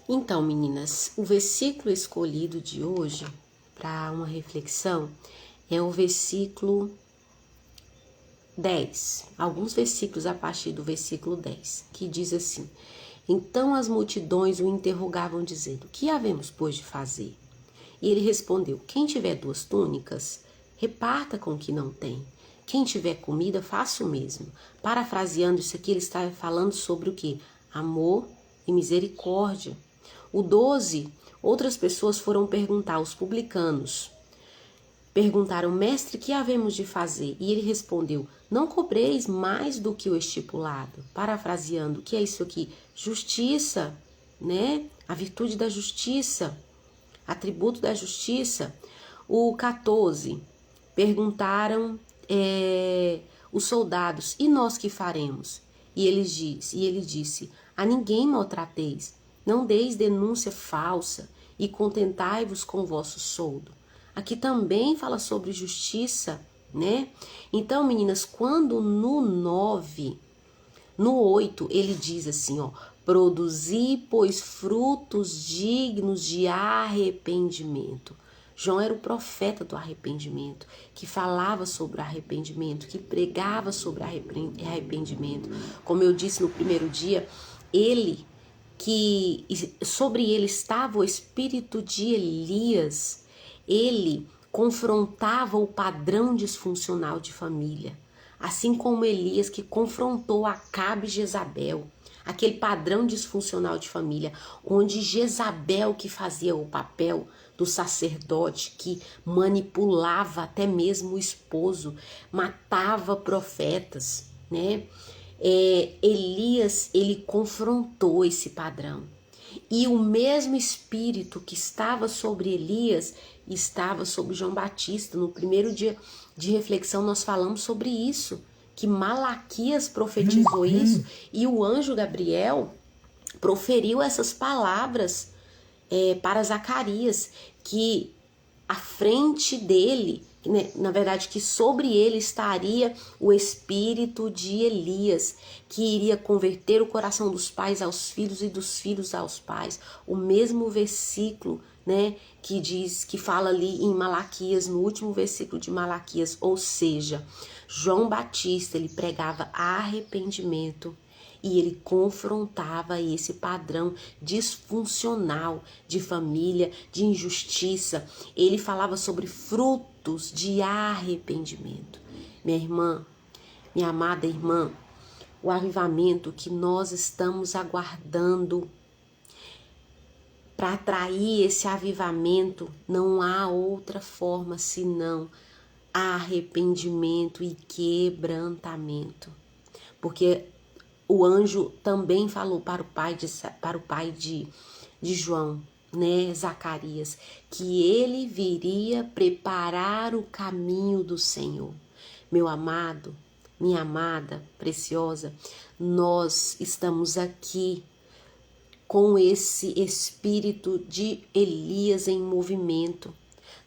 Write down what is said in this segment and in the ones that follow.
Então, meninas, o versículo escolhido de hoje para uma reflexão é o versículo 10. Alguns versículos a partir do versículo 10, que diz assim: Então as multidões o interrogavam, dizendo: Que havemos, pois, de fazer? E ele respondeu: Quem tiver 2 túnicas, reparta com o que não tem. Quem tiver comida, faça o mesmo. Parafraseando isso aqui, ele está falando sobre o quê? Amor e misericórdia. O 12, outras pessoas foram perguntar aos publicanos. Perguntaram: Mestre, que havemos de fazer? E ele respondeu: Não cobreis mais do que o estipulado. Parafraseando, o que é isso aqui? Justiça, né? A virtude da justiça, atributo da justiça. O 14, perguntaram os soldados: E nós que faremos? E ele disse: A ninguém maltrateis, não deis denúncia falsa e contentai-vos com o vosso soldo. Aqui também fala sobre justiça, né? Então, meninas, quando no 9, no 8, ele diz assim, ó: Produzi, pois, frutos dignos de arrependimento. João era o profeta do arrependimento, que falava sobre o arrependimento, que pregava sobre arrependimento. Como eu disse no primeiro dia, sobre ele estava o espírito de Elias. Ele confrontava o padrão disfuncional de família, assim como Elias, que confrontou Acabe e Jezabel, aquele padrão disfuncional de família, onde Jezabel, que fazia o papel do sacerdote, que manipulava até mesmo o esposo, matava profetas, né? Elias, ele confrontou esse padrão. E o mesmo espírito que estava sobre Elias estava sobre João Batista. No primeiro dia de reflexão nós falamos sobre isso, que Malaquias profetizou isso e o anjo Gabriel proferiu essas palavras para Zacarias, que à frente dele, né, na verdade, que sobre ele estaria o espírito de Elias, que iria converter o coração dos pais aos filhos e dos filhos aos pais. O mesmo versículo, né, que fala ali em Malaquias, no último versículo de Malaquias, ou seja, João Batista, ele pregava arrependimento e ele confrontava esse padrão disfuncional de família, de injustiça. Ele falava sobre frutos de arrependimento. Minha irmã, minha amada irmã, o avivamento que nós estamos aguardando, para atrair esse avivamento, não há outra forma senão arrependimento e quebrantamento. Porque o anjo também falou para o pai de João, né, Zacarias, que ele viria preparar o caminho do Senhor. Meu amado, minha amada, preciosa, nós estamos aqui com esse espírito de Elias em movimento,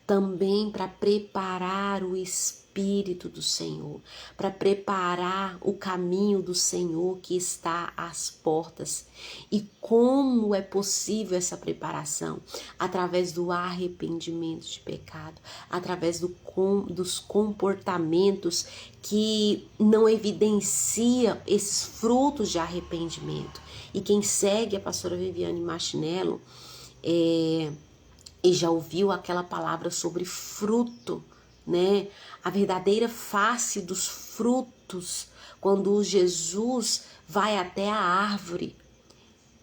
também para preparar o Espírito do Senhor, para preparar o caminho do Senhor que está às portas. E como é possível essa preparação? Através do arrependimento de pecado, através dos comportamentos que não evidenciam esses frutos de arrependimento. E quem segue a pastora Viviane Machinello e já ouviu aquela palavra sobre fruto, né? A verdadeira face dos frutos, quando Jesus vai até a árvore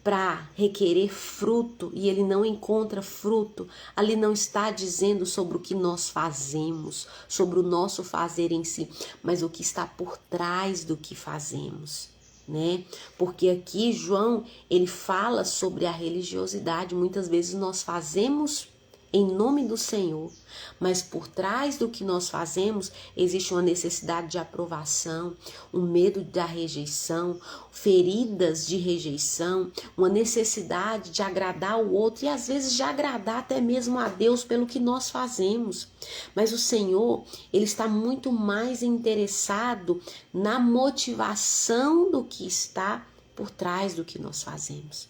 para requerer fruto e ele não encontra fruto, ali não está dizendo sobre o que nós fazemos, sobre o nosso fazer em si, mas o que está por trás do que fazemos. Né? Porque aqui João, ele fala sobre a religiosidade. Muitas vezes nós fazemos em nome do Senhor, mas por trás do que nós fazemos existe uma necessidade de aprovação, um medo da rejeição, feridas de rejeição, uma necessidade de agradar o outro e às vezes de agradar até mesmo a Deus pelo que nós fazemos. Mas o Senhor, ele está muito mais interessado na motivação do que está por trás do que nós fazemos.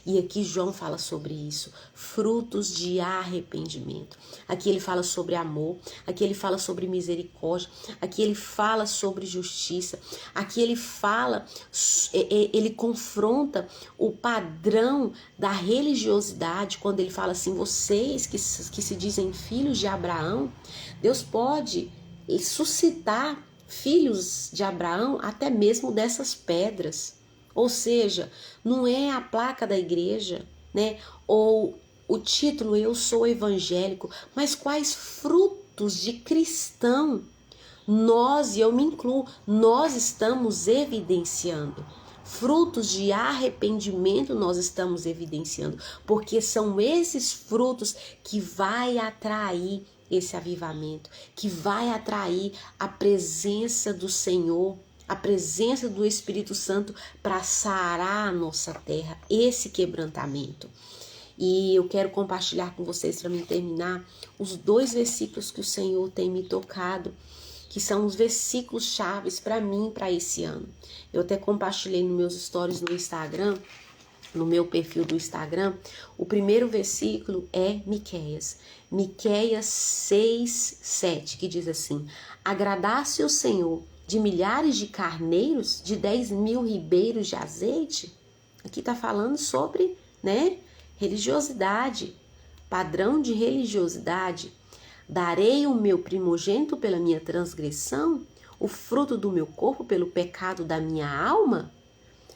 E aqui João fala sobre isso, frutos de arrependimento. Aqui ele fala sobre amor, aqui ele fala sobre misericórdia, aqui ele fala sobre justiça, aqui ele fala, ele confronta o padrão da religiosidade, quando ele fala assim, vocês que se dizem filhos de Abraão, Deus pode suscitar filhos de Abraão até mesmo dessas pedras. Ou seja, não é a placa da igreja, né? Ou o título eu sou evangélico, mas quais frutos de cristão nós, e eu me incluo, nós estamos evidenciando. Frutos de arrependimento nós estamos evidenciando, porque são esses frutos que vai atrair esse avivamento, que vai atrair a presença do Senhor, a presença do Espírito Santo para sarar a nossa terra, esse quebrantamento. E eu quero compartilhar com vocês, para mim terminar, os 2 versículos que o Senhor tem me tocado, que são os versículos chaves para mim, para esse ano. Eu até compartilhei nos meus stories no Instagram, no meu perfil do Instagram. O primeiro versículo é Miqueias 6:7, que diz assim: agradasse o Senhor de milhares de carneiros, de 10.000 ribeiros de azeite. Aqui está falando sobre, né, religiosidade, padrão de religiosidade. Darei o meu primogênito pela minha transgressão, o fruto do meu corpo pelo pecado da minha alma.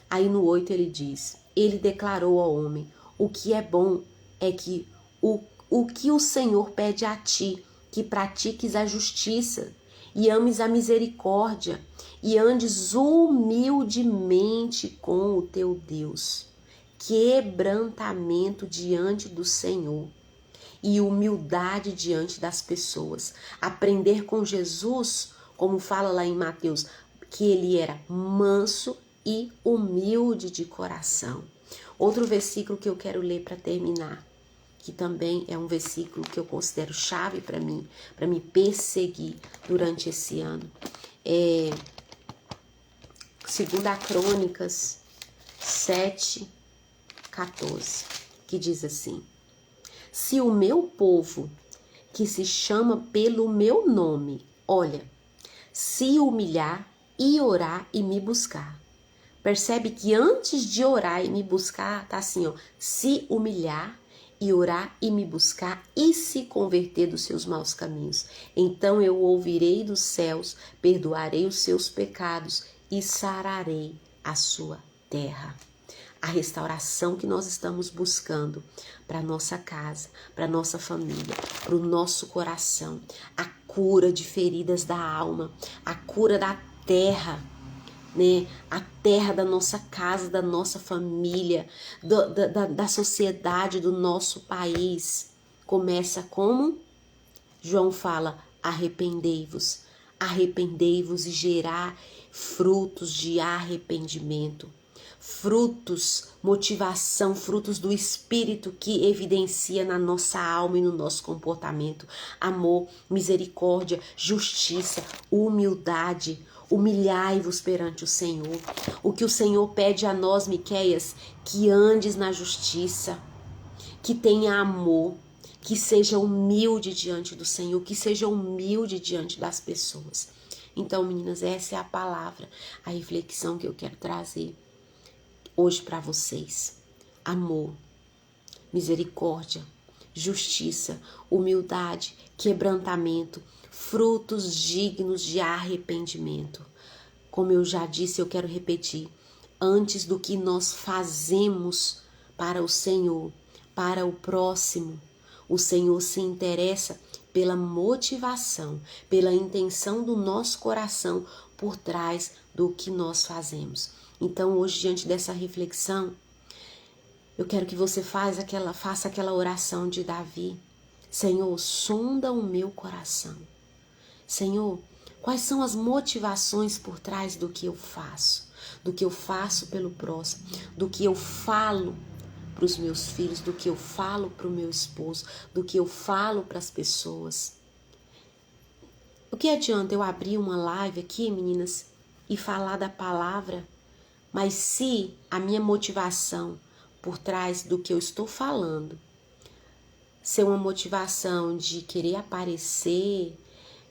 Aí no 8 ele diz, ele declarou ao homem, o que é bom é que o que o Senhor pede a ti, que pratiques a justiça, e ames a misericórdia, e andes humildemente com o teu Deus. Quebrantamento diante do Senhor e humildade diante das pessoas. Aprender com Jesus, como fala lá em Mateus, que ele era manso e humilde de coração. Outro versículo que eu quero ler para terminar, que também é um versículo que eu considero chave para mim perseguir durante esse ano. É 2 Crônicas 7:14, que diz assim: se o meu povo, que se chama pelo meu nome, olha, se humilhar e orar e me buscar. Percebe que antes de orar e me buscar, tá assim, ó, se humilhar e orar e me buscar e se converter dos seus maus caminhos. Então eu ouvirei dos céus, perdoarei os seus pecados e sararei a sua terra. A restauração que nós estamos buscando para nossa casa, para nossa família, para o nosso coração, a cura de feridas da alma, a cura da terra, né? A terra da nossa casa, da nossa família, da sociedade, do nosso país. Começa como? João fala, arrependei-vos. Arrependei-vos e gerar frutos de arrependimento. Frutos, motivação, frutos do Espírito que evidencia na nossa alma e no nosso comportamento. Amor, misericórdia, justiça, humildade. Humilhai-vos perante o Senhor. O que o Senhor pede a nós, Miqueias, que andes na justiça, que tenha amor, que seja humilde diante do Senhor, que seja humilde diante das pessoas. Então, meninas, essa é a palavra, a reflexão que eu quero trazer hoje para vocês. Amor, misericórdia, justiça, humildade, quebrantamento, frutos dignos de arrependimento. Como eu já disse, eu quero repetir, antes do que nós fazemos para o Senhor, para o próximo, o Senhor se interessa pela motivação, pela intenção do nosso coração por trás do que nós fazemos. Então, hoje, diante dessa reflexão, eu quero que você faça aquela oração de Davi. Senhor, sonda o meu coração. Senhor, quais são as motivações por trás do que eu faço? Do que eu faço pelo próximo, do que eu falo para os meus filhos, do que eu falo para o meu esposo, do que eu falo para as pessoas. O que adianta eu abrir uma live aqui, meninas, e falar da palavra, mas se a minha motivação por trás do que eu estou falando ser uma motivação de querer aparecer,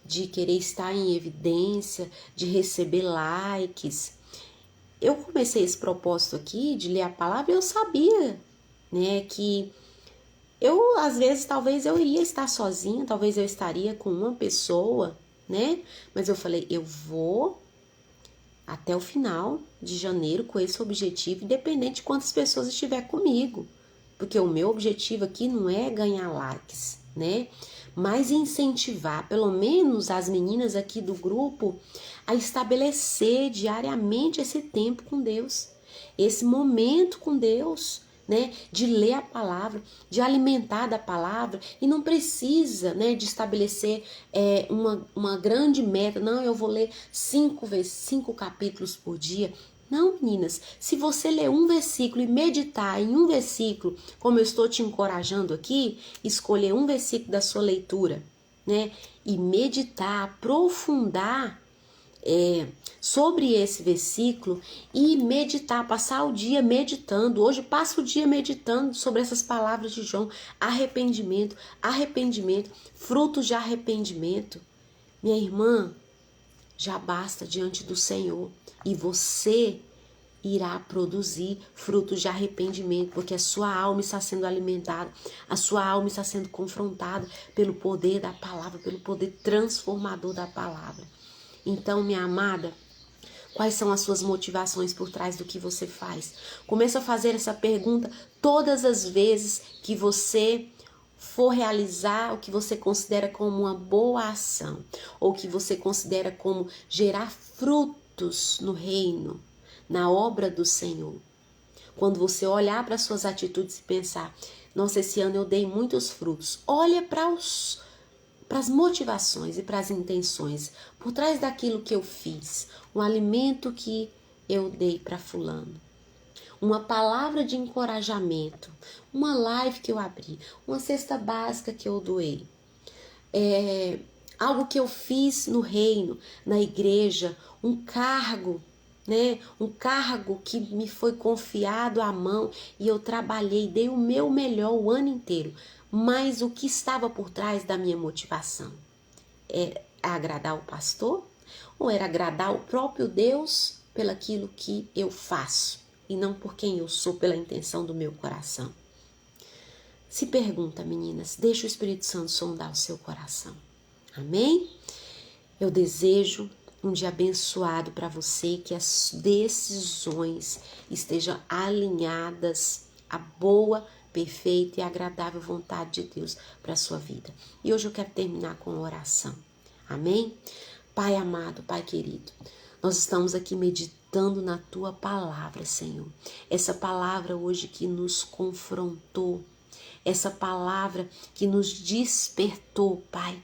de querer estar em evidência, de receber likes. Eu comecei esse propósito aqui de ler a palavra e eu sabia, né, que eu, às vezes, talvez eu iria estar sozinha, talvez eu estaria com uma pessoa, né, mas eu falei, eu vou até o final de janeiro com esse objetivo, independente de quantas pessoas estiver comigo. Porque o meu objetivo aqui não é ganhar likes, né? Mas incentivar, pelo menos as meninas aqui do grupo, a estabelecer diariamente esse tempo com Deus, esse momento com Deus, né? De ler a palavra, de alimentar da palavra, e não precisa, né, de estabelecer uma grande meta. Não, eu vou ler 5 capítulos por dia. Não, meninas, se você ler um versículo e meditar em um versículo, como eu estou te encorajando aqui, escolher um versículo da sua leitura, né? E meditar, aprofundar sobre esse versículo e meditar, passar o dia meditando. Hoje passa o dia meditando sobre essas palavras de João. Arrependimento, arrependimento, frutos de arrependimento. Minha irmã, já basta diante do Senhor. E você irá produzir frutos de arrependimento, porque a sua alma está sendo alimentada, a sua alma está sendo confrontada pelo poder da palavra, pelo poder transformador da palavra. Então, minha amada, quais são as suas motivações por trás do que você faz? Começa a fazer essa pergunta todas as vezes que você for realizar o que você considera como uma boa ação, ou que você considera como gerar frutos no reino, na obra do Senhor. Quando você olhar para suas atitudes e pensar, nossa, esse ano eu dei muitos frutos, olha para as motivações e para as intenções por trás daquilo que eu fiz, um alimento que eu dei para fulano, uma palavra de encorajamento, uma live que eu abri, uma cesta básica que eu doei, algo que eu fiz no reino, na igreja, um cargo, né? Um cargo que me foi confiado à mão e eu trabalhei, dei o meu melhor o ano inteiro. Mas o que estava por trás da minha motivação? É agradar o pastor? Ou era agradar o próprio Deus pelaquilo que eu faço? E não por quem eu sou, pela intenção do meu coração. Se pergunta, meninas, deixa o Espírito Santo sondar o seu coração. Amém? Eu desejo um dia abençoado para você, que as decisões estejam alinhadas à boa, perfeita e agradável vontade de Deus para a sua vida. E hoje eu quero terminar com uma oração. Amém? Pai amado, Pai querido, nós estamos aqui meditando na Tua palavra, Senhor. Essa palavra hoje que nos confrontou, essa palavra que nos despertou, Pai,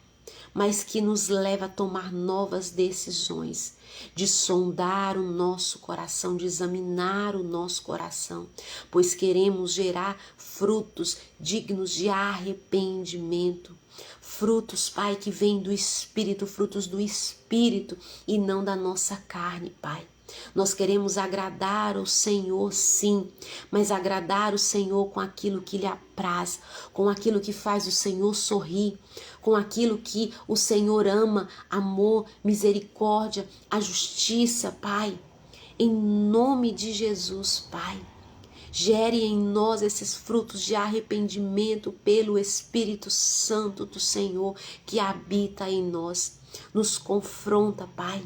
mas que nos leva a tomar novas decisões, de sondar o nosso coração, de examinar o nosso coração, pois queremos gerar frutos dignos de arrependimento. Frutos, Pai, que vêm do Espírito, frutos do Espírito e não da nossa carne, Pai. Nós queremos agradar o Senhor, sim, mas agradar o Senhor com aquilo que lhe apraz, com aquilo que faz o Senhor sorrir, com aquilo que o Senhor ama, amor, misericórdia, a justiça, Pai. Em nome de Jesus, Pai, gere em nós esses frutos de arrependimento pelo Espírito Santo do Senhor que habita em nós. Nos confronta, Pai.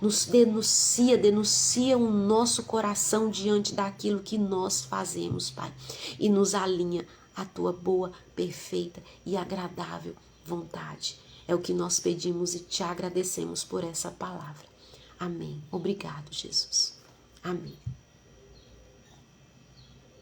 Nos denuncia o nosso coração diante daquilo que nós fazemos, Pai. E nos alinha à Tua boa, perfeita e agradável vontade. É o que nós pedimos e te agradecemos por essa palavra. Amém. Obrigado, Jesus. Amém.